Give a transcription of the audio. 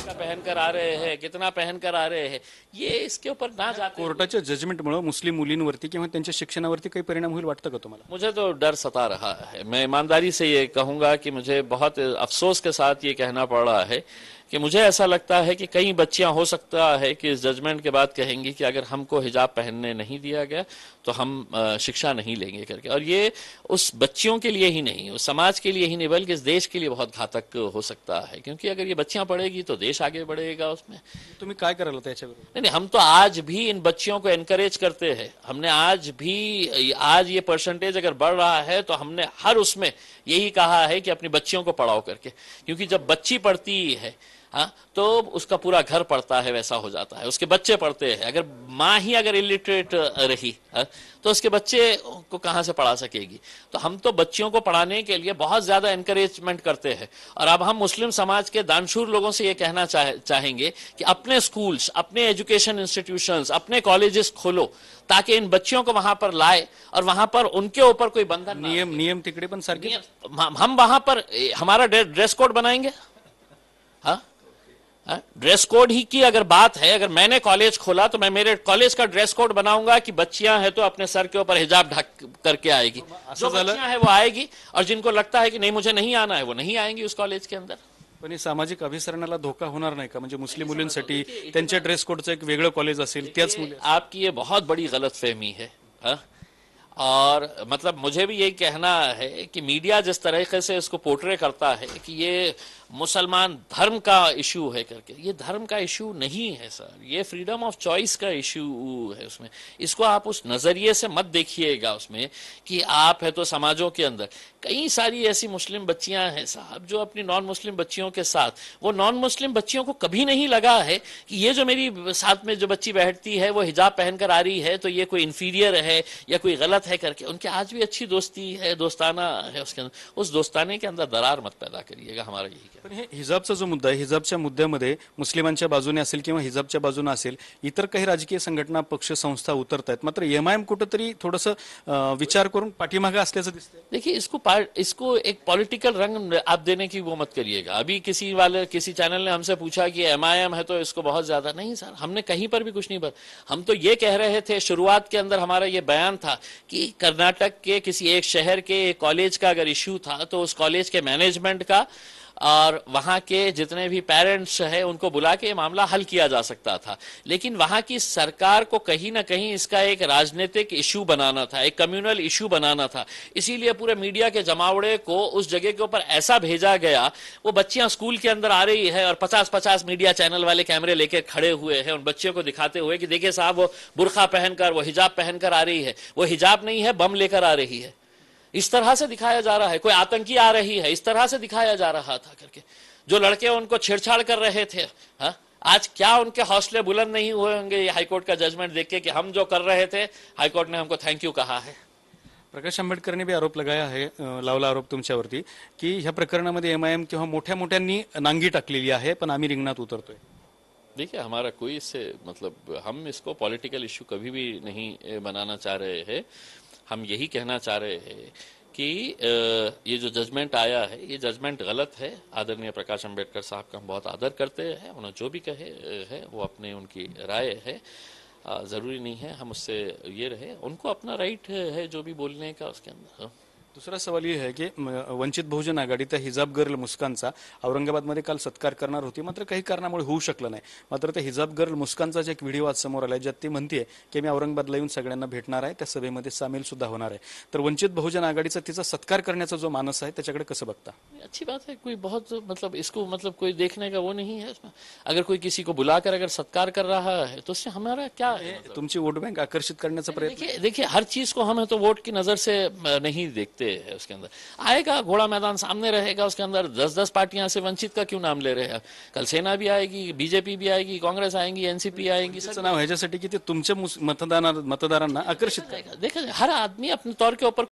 का पहनकर आ रहे हैं, कितना पहनकर आ रहे हैं, ये इसके ऊपर ना जाते हुए कोर्टाच्या जजमेंटमुळे मुस्लिम मुलींवरती किंवा त्यांच्या शिक्षणावरती काही परिणाम होईल वाटतं का तुम्हाला? मुझे तो डर सता रहा है। मैं ईमानदारी से ये कहूंगा कि मुझे बहुत अफसोस के साथ ये कहना पड़ रहा है कि मुझे ऐसा लगता है कि कई बच्चियां हो सकता है कि इस जजमेंट के बाद कहेंगी कि अगर हमको हिजाब पहनने नहीं दिया गया तो हम शिक्षा नहीं लेंगे करके। और ये उस बच्चियों के लिए ही नहीं, उस समाज के लिए ही नहीं, बल्कि इस देश के लिए बहुत घातक हो सकता है, क्योंकि अगर ये बच्चियां पढ़ेगी तो देश आगे बढ़ेगा उसमें। तुम्ही काय कराल त्याच्यावर? नहीं, हम तो आज भी इन बच्चियों को एनकरेज करते हैं। हमने आज ये परसेंटेज अगर बढ़ रहा है तो हमने हर उसमें यही कहा है कि अपनी बच्चियों को पढ़ाओ करके, क्योंकि जब बच्ची पढ़ती है हाँ, तो उसका पूरा घर पढ़ता है, वैसा हो जाता है, उसके बच्चे पढ़ते हैं। अगर माँ ही अगर इलिटरेट रही तो उसके बच्चे को कहाँ से पढ़ा सकेगी? तो हम तो बच्चियों को पढ़ाने के लिए बहुत ज्यादा एनकरेजमेंट करते हैं। और अब हम मुस्लिम समाज के दानशूर लोगों से ये कहना चाहेंगे कि अपने स्कूल्स, अपने एजुकेशन इंस्टीट्यूशंस, अपने कॉलेजेस खोलो, ताकि इन बच्चियों को वहां पर लाए और वहां पर उनके ऊपर कोई बंधन ना नियम तिकडे पण सारखे? हम वहां पर हमारा ड्रेस कोड बनाएंगे। हाँ, ड्रेस कोड ही की अगर बात है, अगर मैंने कॉलेज खोला तो मैं मेरे कॉलेज का ड्रेस कोड बनाऊंगा कि बच्चियां हैं तो अपने सर के ऊपर हिजाब ढक करके आएगी, जो बच्चियां हैं वो आएगी, और जिनको लगता है कि नहीं मुझे नहीं आना है वो नहीं आएंगी उस कॉलेज के अंदर। पण हे सामाजिक अभिसरणाला धोका होणार नाही का? म्हणजे मुस्लिम मुलींसाठी त्यांच्या ड्रेस कोडचं एक वेगळं कॉलेज असेल, त्याच मुली? आपकी ये बहुत बड़ी गलतफहमी है। हाँ? और मतलब मुझे भी यही कहना है कि मीडिया जिस तरीके से इसको पोर्ट्रे करता है कि ये मुसलमान धर्म का इशू है करके, ये धर्म का इशू नहीं है सर, ये फ्रीडम ऑफ चॉइस का इशू है उसमें। इसको आप उस नजरिए से मत देखिएगा उसमें कि आप है तो समाजों के अंदर कई सारी ऐसी मुस्लिम बच्चियां हैं साहब जो अपनी नॉन मुस्लिम बच्चियों के साथ, वो नॉन मुस्लिम बच्चियों को कभी नहीं लगा है कि ये जो मेरी साथ में जो बच्ची बैठती है वो हिजाब पहनकर आ रही है तो ये कोई इंफीरियर है या कोई गलत है करके। उनके आज भी अच्छी दोस्ती है, दोस्ताना है उसके अंदर। उस दोस्ताने के अंदर दरार मत पैदा करिएगा, हमारा यही। पण हे हिजाबचा जो मुद्दा आहे, हिजाबच्या मुद्द्यामध्ये मुस्लिमांच्या बाजूने असेल किंवा हिजाबच्या बाजूने असेल, इतर काही राजकीय संघटना, पक्ष, संस्था उतरत आहेत, मात्र एमआयएम कुठेतरी थोडंसं विचार करून पाठीमागे असल्याचं दिसतंय। देखिए, इसको एक पॉलिटिकल रंग आप देने की वो मत करिएगा। अभी किसी चैनल ने हमसे पूछा कि एमआईएम है तो इसको बहुत ज्यादा, नहीं सर, हमने कहीं पर भी कुछ नहीं हम तो ये कह रहे थे, शुरुआत के अंदर हमारा ये बयान था कि कर्नाटक के किसी एक शहर के कॉलेज का अगर इश्यू था तो उस कॉलेज के मैनेजमेंट का और वहां के जितने भी पेरेंट्स हैं उनको बुला के मामला हल किया जा सकता था। लेकिन वहां की सरकार को कहीं ना कहीं इसका एक राजनीतिक इशू बनाना था, एक कम्युनल इशू बनाना था, इसीलिए पूरे मीडिया के जमावड़े को उस जगह के ऊपर ऐसा भेजा गया। वो बच्चियां स्कूल के अंदर आ रही है और 50-50 मीडिया चैनल वाले कैमरे लेके खड़े हुए हैं उन बच्चियों को दिखाते हुए कि देखिए साहब वो बुर्का पहनकर, वो हिजाब पहनकर आ रही है, वो हिजाब नहीं है बम लेकर आ रही है, इस तरह से दिखाया जा रहा है, कोई आतंकी आ रही है, इस तरह से दिखाया जा रहा था करके। जो लड़के उनको छेड़छाड़ कर रहे थे, हाँ, आज क्या उनके हौसले बुलंद नहीं हुए होंगे ये हाईकोर्ट का जजमेंट देख के कि हम जो कर रहे थे हाईकोर्ट ने हमको थैंक यू कहा है। प्रकाश आंबेडकरने भी आरोप लगाया है, लावला आरोप तुमच्यावरती की ह्या प्रकरणामध्ये एमआयएम किंवा मोठ्या मोठ्यांनी नांगी टाकलेली आहे, पण आम्ही रिंगणात उतरतोय। देखिए, हमारा कोई इससे मतलब, हम इसको पॉलिटिकल इश्यू कभी भी नहीं बनाना चाह रहे हैं। हम यही कहना चाह रहे हैं कि ये जो जजमेंट आया है ये जजमेंट गलत है। आदरणीय प्रकाश अंबेडकर साहब का हम बहुत आदर करते हैं, उन्होंने जो भी कहे है वो अपने उनकी राय है, ज़रूरी नहीं है हम उससे ये रहे, उनको अपना राइट है जो भी बोलने का उसके अंदर। दुसरा सवाल ये है की वंचित बहुजन आघाडी त्या हिजाब गर्ल मुस्कानचा औरंगाबादमध्ये काल सत्कार करणार होती, मात्र काही कारणामुळे होऊ शकलं नाही। मात्र त्या हिजाब गर्ल मुस्कानचा एक व्हिडिओ आज समोर आलाय ज्यात ती म्हणते की मी औरंगाबादला येऊन सगळ्यांना भेटणार आहे, त्या सभेमध्ये सामील सुद्धा होणार आहे। तर वंचित बहुजन आघाडीचा तिचा सत्कार करण्याचा जो मानस आहे त्याच्याकडे कसं बघता? अच्छी बात है, कोई बहुत मतलब इसको मतलब कोई देखने का वो नहीं है इसमें। अगर कोई किसी को बुलाकर अगर सत्कार कर रहा है तो उससे हमारा क्या है? तुमची वोट बैंक आकर्षित करण्याचा प्रयत्न। देखिए हर चीज को हम है तो वोट की नजर से नहीं देखते है। उसके अंदर आएगा घोड़ा मैदान सामने रहेगा, उसके अंदर 10-10 पार्टियां से वंचित का क्यों नाम ले रहे हैं? कल सेना भी आएगी, बीजेपी भी आएगी, कांग्रेस आएंगी, एनसीपी आएंगी, त्याचं नाव ह्याच्यासाठी की ते तुमच्या मतदारांना आकर्षित देखिए हर आदमी अपने तौर के ऊपर